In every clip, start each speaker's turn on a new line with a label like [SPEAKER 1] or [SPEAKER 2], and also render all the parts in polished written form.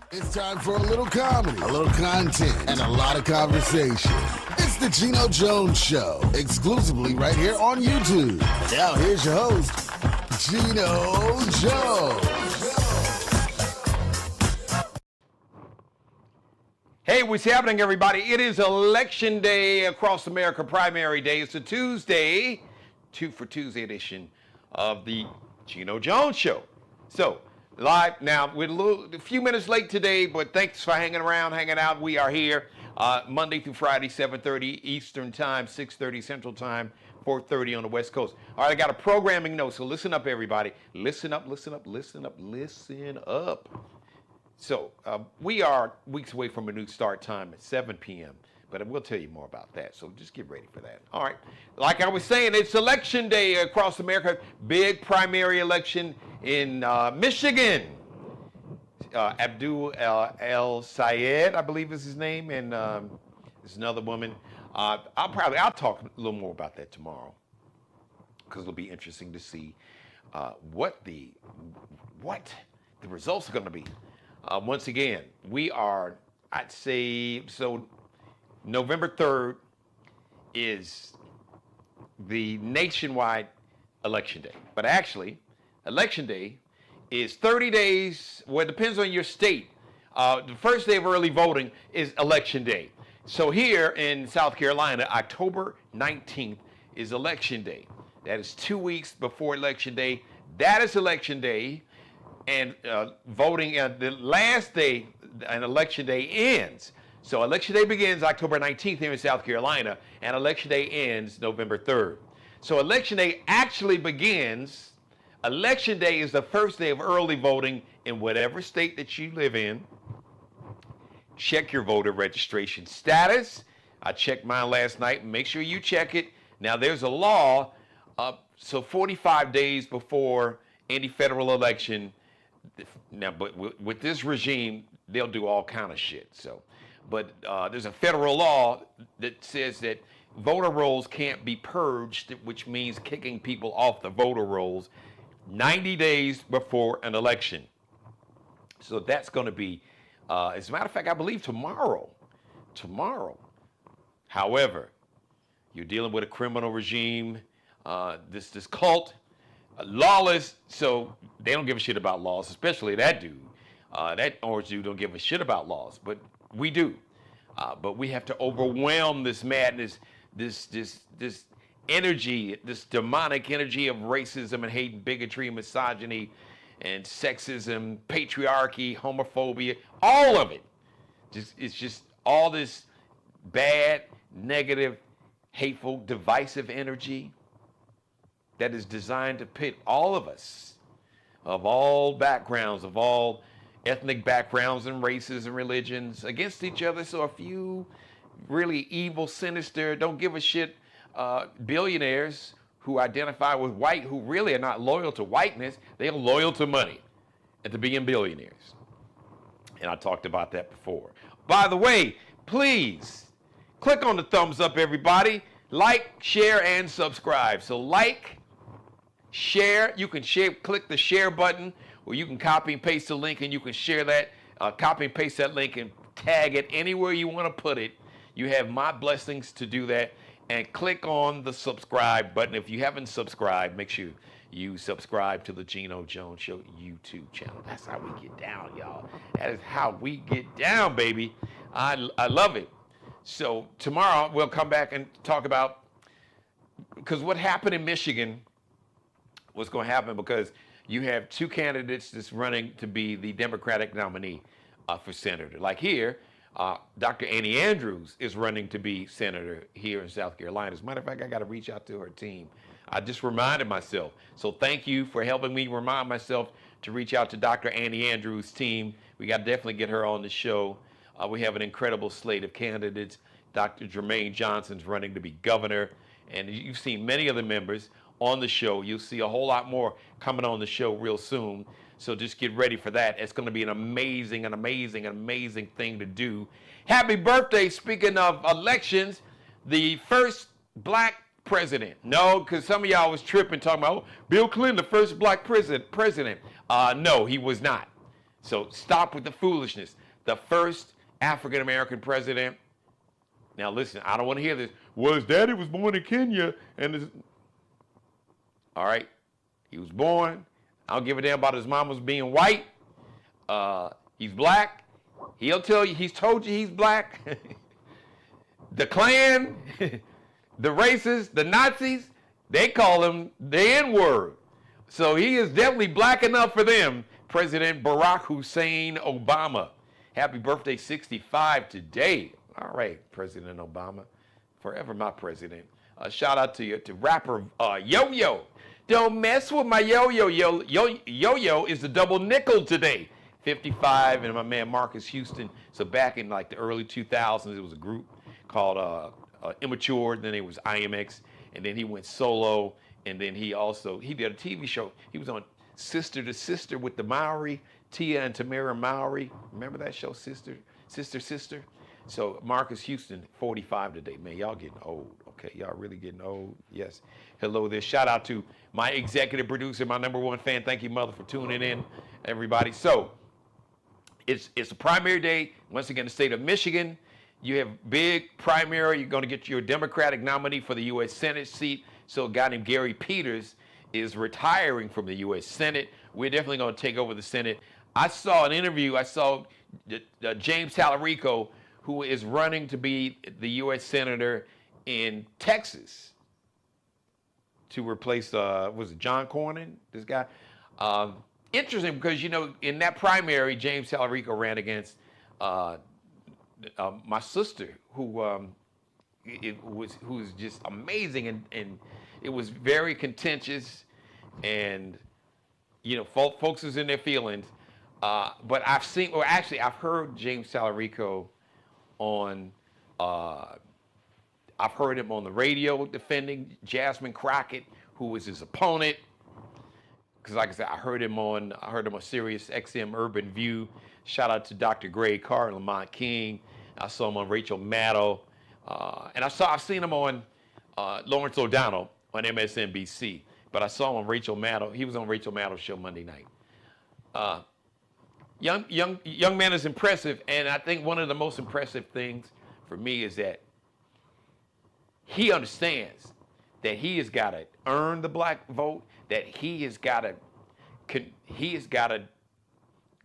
[SPEAKER 1] It's time for a little comedy, a little content, and a lot of conversation. It's the Geno Jones Show, exclusively right here on YouTube. And now here's your host, Geno Jones.
[SPEAKER 2] Hey, what's happening, everybody? It is Election Day across America, primary day. It's a Tuesday, 2 for Tuesday edition of the Geno Jones Show. So, live now, we're a few minutes late today, but thanks for hanging around, hanging out. We are here Monday through Friday, 7:30 Eastern Time, 6:30 Central Time, 4:30 on the West Coast. All right, I got a programming note, so listen up, everybody. Listen up, listen up, listen up, listen up. So, we are weeks away from a new start time at 7 p.m., but I will tell you more about that, so just get ready for that. All right, like I was saying, it's Election Day across America. Big primary election in Michigan. Abdul El Sayed, I believe is his name, and there's another woman. I'll talk a little more about that tomorrow, because it'll be interesting to see what the results are going to be. Once again, we are, I'd say, so November 3rd is the nationwide election day. But actually, election day is 30 days, well, it depends on your state. The first day of early voting is election day. So here in South Carolina, October 19th is election day. That is 2 weeks before election day. That is election day. And voting, the last day, an election day ends. So election day begins October 19th here in South Carolina, and election day ends November 3rd. So election day actually begins, election day is the first day of early voting in whatever state that you live in. Check your voter registration status. I checked mine last night. Make sure you check it. Now there's a law, so 45 days before any federal election. Now, but with this regime, they'll do all kind of shit. So, but there's a federal law that says that voter rolls can't be purged, which means kicking people off the voter rolls 90 days before an election. So that's going to be, as a matter of fact, I believe tomorrow. However, you're dealing with a criminal regime, this cult. Lawless, so they don't give a shit about laws, especially that dude. That orange dude don't give a shit about laws, but we do. But we have to overwhelm this madness, this energy, this demonic energy of racism and hate and bigotry and misogyny and sexism, patriarchy, homophobia, all of it. It's just all this bad, negative, hateful, divisive energy that is designed to pit all of us, of all backgrounds, of all ethnic backgrounds and races and religions, against each other. So a few really evil, sinister, don't give a shit billionaires who identify with white, who really are not loyal to whiteness, they are loyal to money and to being billionaires. And I talked about that before. By the way, please click on the thumbs up, everybody. Like, share, and subscribe. So like, share, you can share, click the share button, or you can copy and paste the link and you can share that, copy and paste that link and tag it anywhere you want to put it. You have my blessings to do that. And click on the subscribe button. If you haven't subscribed, make sure you subscribe to the Geno Jones Show YouTube channel. That's how we get down, y'all. That is how we get down, baby. I love it. So tomorrow we'll come back and talk about, because what happened in Michigan, what's going to happen, because you have two candidates that's running to be the Democratic nominee for senator. Like here, Dr. Annie Andrews is running to be senator here in South Carolina. As a matter of fact, I got to reach out to her team. I just reminded myself. So thank you for helping me remind myself to reach out to Dr. Annie Andrews' team. We got to definitely get her on the show. We have an incredible slate of candidates. Dr. Jermaine Johnson's running to be governor. And you've seen many of the members on the show. You'll see a whole lot more coming on the show real soon. So just get ready for that. It's going to be an amazing thing to do. Happy birthday, speaking of elections, the first black president. No, because some of y'all was tripping talking about, oh, Bill Clinton, the first black president. No, he was not. So stop with the foolishness. The first African-American president. Now listen, I don't want to hear this. Well, his daddy was born in Kenya, and all right, he was born. I don't give a damn about his mama's being white. He's black. He'll tell you, he's told you he's black. The Klan, the racists, the Nazis, they call him the N-word. So he is definitely black enough for them. President Barack Hussein Obama. Happy birthday, 65 today. All right, President Obama. Forever my president. Shout out to you, to rapper Yo-Yo. Don't mess with my Yo-Yo. Yo-Yo is the double nickel today. 55, and my man Marcus Houston. So back in like the early 2000s, it was a group called Immature, then it was IMX, and then he went solo, and then he did a TV show. He was on Sister to Sister with the Maori, Tia and Tamara Maori. Remember that show, Sister? So Marcus Houston, 45 today. Man, y'all getting old, okay? Y'all really getting old, yes. Hello there. Shout out to my executive producer, my #1 fan. Thank you, mother, for tuning in, everybody. So it's a primary day, once again, the state of Michigan. You have big primary. You're going to get your Democratic nominee for the U.S. Senate seat. So a guy named Gary Peters is retiring from the U.S. Senate. We're definitely going to take over the Senate. I saw an interview. I saw James Tallarico, who is running to be the U.S. Senator in Texas to replace, was it John Cornyn, this guy? Interesting because, you know, in that primary, James Tallarico ran against my sister, who's just amazing, and it was very contentious, and you know, folks was in their feelings. But I've heard James Tallarico on. I've heard him on the radio defending Jasmine Crockett, who was his opponent. Because like I said, I heard him on Sirius XM Urban View. Shout out to Dr. Gray Carr and Lamont King. I saw him on Rachel Maddow. And I've seen him on Lawrence O'Donnell on MSNBC. But I saw him on Rachel Maddow. He was on Rachel Maddow's show Monday night. Young man is impressive, and I think one of the most impressive things for me is that he understands that he has got to earn the black vote, that he has got to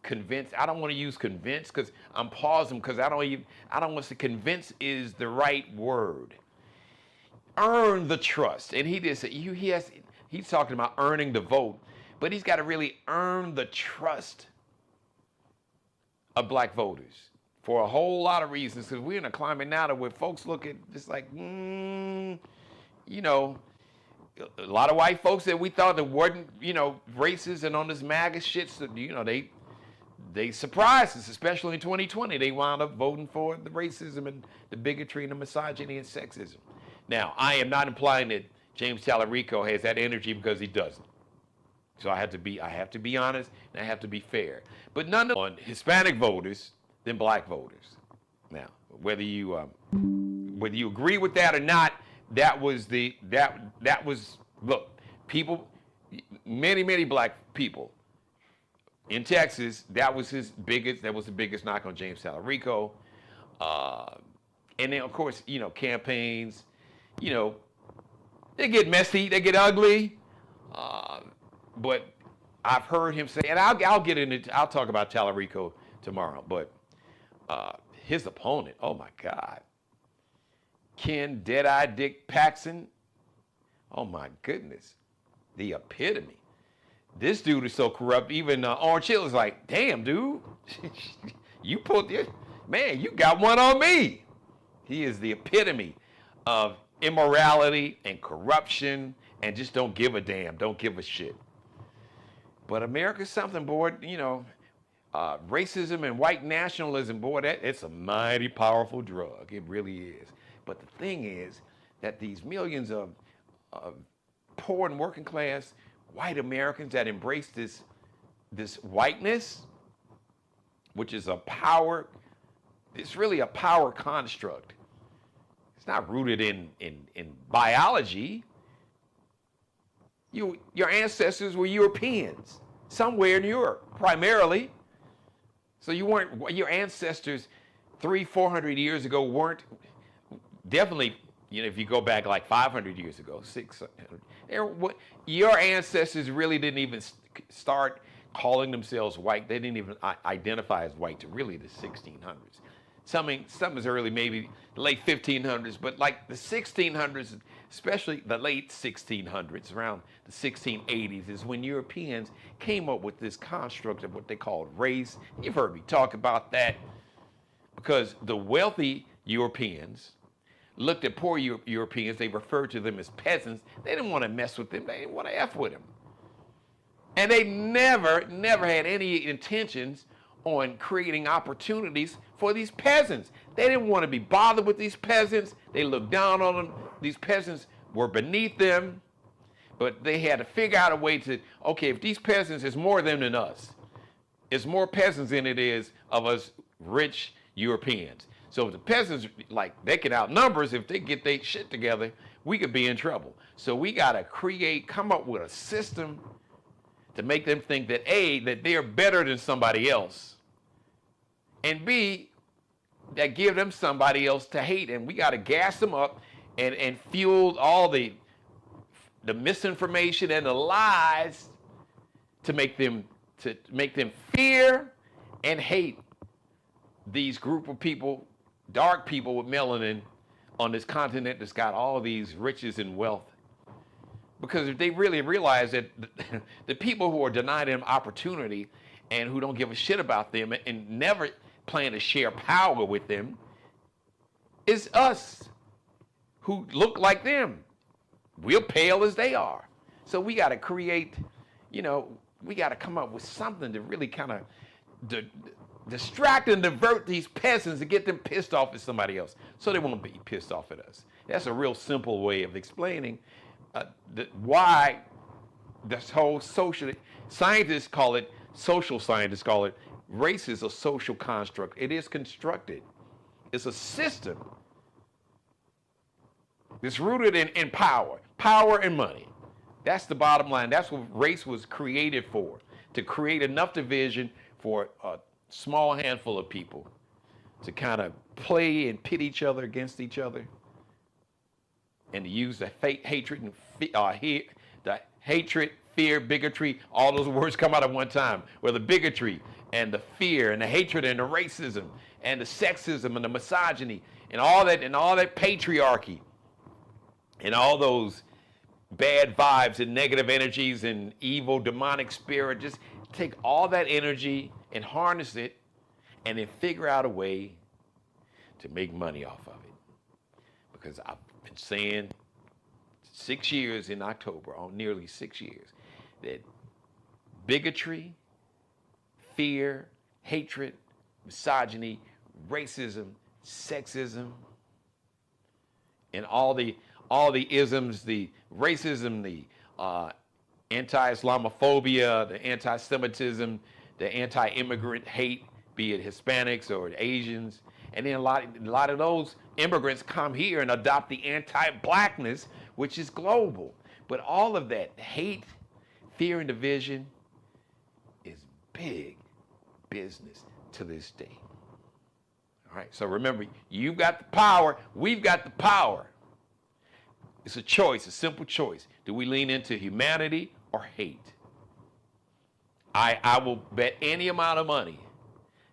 [SPEAKER 2] convince. I don't want to use convince because I'm pausing because I don't want to convince is the right word. Earn the trust, and he did say he's talking about earning the vote, but he's got to really earn the trust of black voters for a whole lot of reasons, because we're in a climate now where folks look at this like, you know, a lot of white folks that we thought that weren't, you know, racist and on this MAGA shit, so, you know, they surprised us, especially in 2020. They wound up voting for the racism and the bigotry and the misogyny and sexism. Now, I am not implying that James Tallarico has that energy, because he doesn't. So I have to be honest, and I have to be fair. But none of on Hispanic voters than black voters. Now, whether you agree with that or not, that was look, people, many black people in Texas, that was the biggest knock on James Tallarico. And then of course, you know, campaigns, you know, they get messy, they get ugly. But I've heard him say, and I'll talk about Tallarico tomorrow, but his opponent, oh my God, Ken Deadeye Dick Paxson, oh my goodness, the epitome. This dude is so corrupt, even Orange Hill is like, damn, dude, you got one on me. He is the epitome of immorality and corruption and just don't give a damn, don't give a shit. But America's something, boy, you know, racism and white nationalism, boy, it's a mighty powerful drug. It really is. But the thing is that these millions of poor and working class white Americans that embrace this whiteness, which is it's really a power construct. It's not rooted in biology. Your ancestors were Europeans, somewhere in Europe, primarily. So your ancestors 400 years ago weren't definitely, if you go back like 500 years ago, 600, your ancestors really didn't even start calling themselves white. They didn't even identify as white to really the 1600s. Some is early, maybe the late 1500s, but like the 1600s, especially the late 1600s, around the 1680s, is when Europeans came up with this construct of what they called race. You've heard me talk about that, because the wealthy Europeans looked at poor Europeans. They referred to them as peasants. They didn't want to mess with them. They didn't want to F with them. And they never had any intentions on creating opportunities for these peasants. They didn't want to be bothered with these peasants. They looked down on them. These peasants were beneath them. But they had to figure out a way to, okay, if these peasants is more them than us, it's more peasants than it is of us rich Europeans. So if the peasants, like, they can outnumber us, if they get their shit together, we could be in trouble. So we got to come up with a system to make them think that A, that they're better than somebody else, and B, that give them somebody else to hate. And we got to gas them up and fuel all the misinformation and the lies to make them fear and hate these group of people, dark people with melanin on this continent that's got all these riches and wealth. Because if they really realize that the people who are denying them opportunity and who don't give a shit about them and never plan to share power with them is us who look like them. We're pale as they are. So we got to create, we got to come up with something to really kind of distract and divert these peasants to get them pissed off at somebody else so they won't be pissed off at us. That's a real simple way of explaining why this whole social scientists call it race is a social construct. It is constructed. It's a system. It's rooted in power and money. That's the bottom line. That's what race was created for, to create enough division for a small handful of people to kind of play and pit each other against each other, and to use the hatred and fear, bigotry, all those words come out at one time, where the bigotry and the fear and the hatred and the racism and the sexism and the misogyny and all that patriarchy and all those bad vibes and negative energies and evil demonic spirit, just take all that energy and harness it and then figure out a way to make money off of it. Because I've been saying 6 years in October, nearly 6 years, that bigotry, fear, hatred, misogyny, racism, sexism, and all the isms, the racism, the anti-Islamophobia, the anti-Semitism, the anti-immigrant hate, be it Hispanics or Asians, and then a lot of those immigrants come here and adopt the anti-blackness, which is global. But all of that hate, fear, and division is big business to this day. All right, so remember, you've got the power, we've got the power. It's a choice, a simple choice. Do we lean into humanity or hate? I will bet any amount of money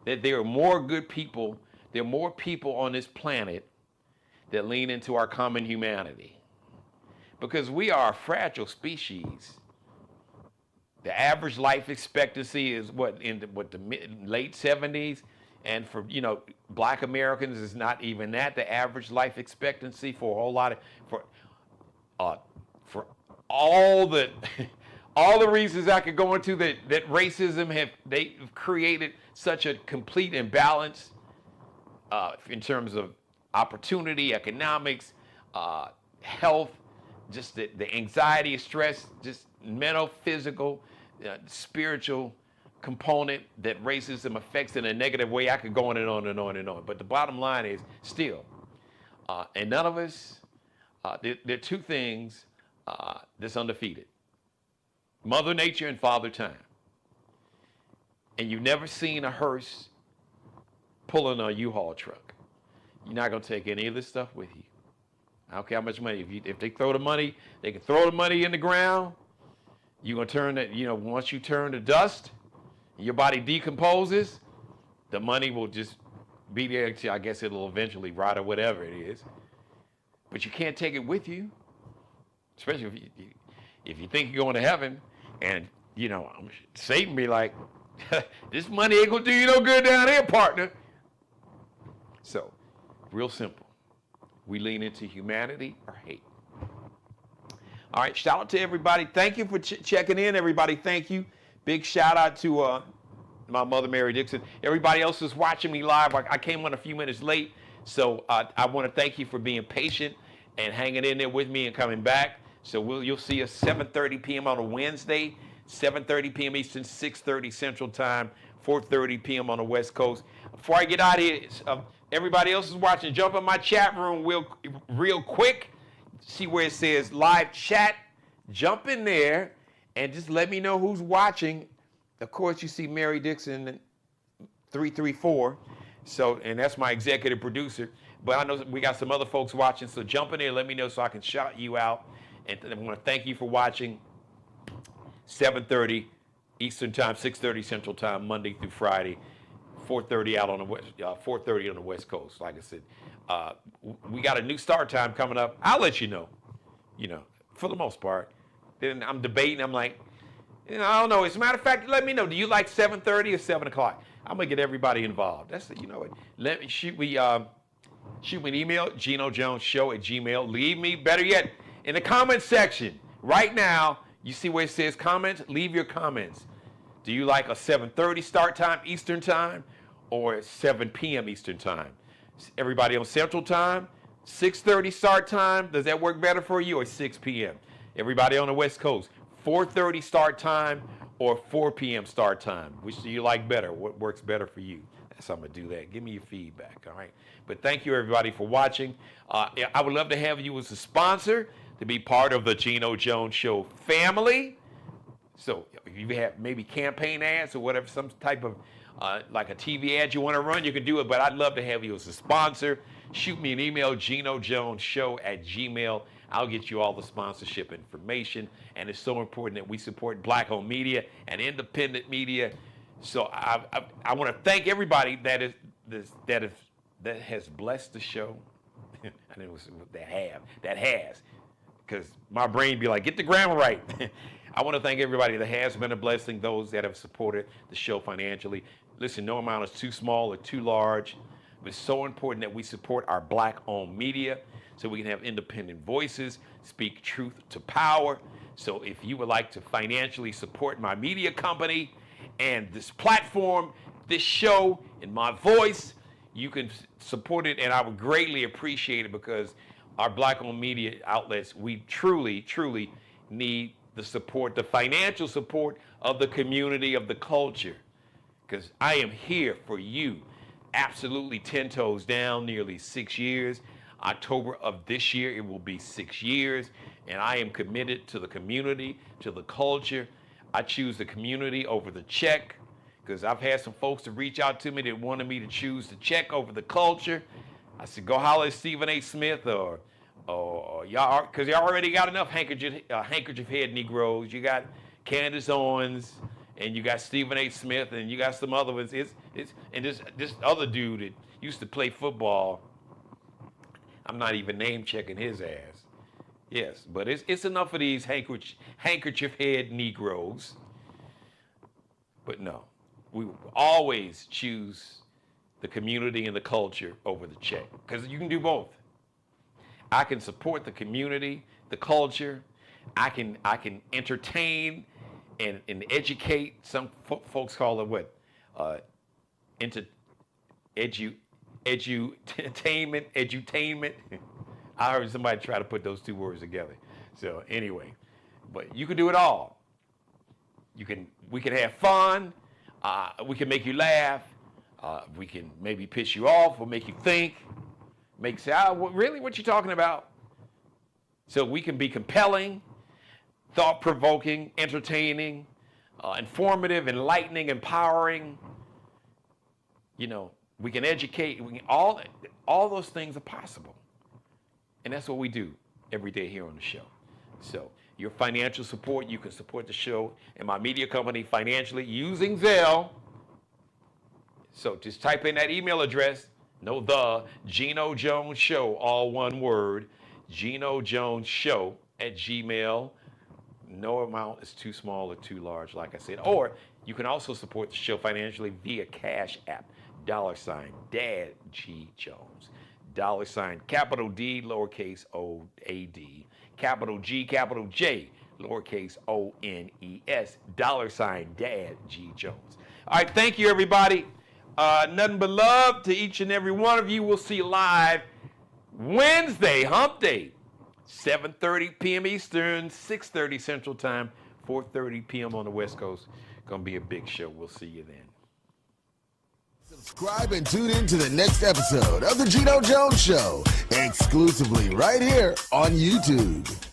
[SPEAKER 2] that there are more good people, there are more people on this planet that lean into our common humanity. Because we are a fragile species. The average life expectancy is the late 70s, and for Black Americans is not even that. The average life expectancy for a whole lot of for all the all the reasons I could go into that racism they've created such a complete imbalance in terms of opportunity, economics, health, just the anxiety, stress, just mental, physical, spiritual component that racism affects in a negative way. I could go on and on and on and on. But the bottom line is still, and none of us, there are two things that's undefeated: Mother Nature and Father Time. And you've never seen a hearse pulling a U-Haul truck. You're not going to take any of this stuff with you. I don't care how much money. If they throw the money, they can throw the money in the ground. You're going to turn it, once you turn to dust, your body decomposes, the money will just be there. I guess it'll eventually rot or whatever it is. But you can't take it with you, especially if you think you're going to heaven. And, Satan be like, this money ain't going to do you no good down here, partner. So, real simple. We lean into humanity or hate. All right, shout out to everybody. Thank you for checking in, everybody. Thank you. Big shout out to my mother, Mary Dixon. Everybody else is watching me live. I came on a few minutes late, so I want to thank you for being patient and hanging in there with me and coming back. So you'll see us 7:30 p.m. on a Wednesday, 7:30 p.m. Eastern, 6:30 Central Time, 4:30 p.m. on the West Coast. Before I get out of here, everybody else is watching. Jump in my chat room real quick. See where it says live chat. Jump in there and just let me know who's watching. Of course, you see Mary Dixon 334. So, and that's my executive producer. But I know we got some other folks watching. So jump in there, let me know so I can shout you out. And I want to thank you for watching. 7:30 Eastern Time, 6:30 Central Time, Monday through Friday. 4:30 out on the west, 4:30 on the West Coast. Like I said, we got a new start time coming up. I'll let you know. For the most part. Then I'm debating. I'm like, I don't know. As a matter of fact, let me know. Do you like 7:30 or 7 o'clock? I'm gonna get everybody involved. That's what. Let me shoot me an email, GenoJonesShow@gmail. Leave me, better yet, in the comment section right now. You see where it says comments? Leave your comments. Do you like a 7:30 start time Eastern Time or 7 p.m. Eastern Time? Everybody on Central Time, 6:30 start time. Does that work better for you or 6 p.m.? Everybody on the West Coast, 4:30 start time or 4 p.m. start time. Which do you like better? What works better for you? That's how I'm going to do that. Give me your feedback, all right? But thank you, everybody, for watching. I would love to have you as a sponsor to be part of the Geno Jones Show family. So if you have maybe campaign ads or whatever, some type of like a TV ad you want to run, you can do it. But I'd love to have you as a sponsor. Shoot me an email, GenoJonesShow@gmail. I'll get you all the sponsorship information. And it's so important that we support Black-owned media and independent media. So I want to thank everybody that has blessed the show. I know that has, because my brain be like, get the grammar right. I want to thank everybody that has been a blessing, those that have supported the show financially. Listen, no amount is too small or too large. But it's so important that we support our Black-owned media so we can have independent voices, speak truth to power. So if you would like to financially support my media company and this platform, this show, and my voice, you can support it, and I would greatly appreciate it, because our Black-owned media outlets, we truly, truly need the support, the financial support of the community, of the culture, because I am here for you. Absolutely 10 toes down, nearly 6 years. October of this year, it will be 6 years, and I am committed to the community, to the culture. I choose the community over the check, because I've had some folks to reach out to me that wanted me to choose the check over the culture. I said, go holler at Stephen A. Smith or y'all, because y'all already got enough handkerchief head Negroes. You got Candace Owens, and you got Stephen A. Smith, and you got some other ones. And this other dude that used to play football. I'm not even name checking his ass. Yes, but it's enough of these handkerchief head Negroes. But no, we always choose the community and the culture over the check, because you can do both. I can support the community, the culture. I can entertain and educate. Some folks call it what? Edutainment. I heard somebody try to put those two words together. So anyway, but you can do it all. We can have fun. We can make you laugh. We can maybe piss you off or make you think. Make say, really, what you talking about? So we can be compelling, thought-provoking, entertaining, informative, enlightening, empowering. We can educate. We can, all those things are possible. And that's what we do every day here on the show. So your financial support, you can support the show and my media company financially using Zelle. So just type in that email address, Geno Jones Show, all one word, Geno Jones Show at Gmail. No amount is too small or too large, like I said. Or you can also support the show financially via Cash App, $ Dad G Jones, $ capital D, lowercase o, A D, capital G, capital J, lowercase o, N, E, S, $ Dad G Jones. All right, thank you, everybody. Nothing but love to each and every one of you. We'll see you live Wednesday, Hump Day, 7:30 p.m. Eastern, 6:30 Central Time, 4:30 p.m. on the West Coast. Gonna be a big show. We'll see you then.
[SPEAKER 1] Subscribe and tune in to the next episode of The Geno Jones Show, exclusively right here on YouTube.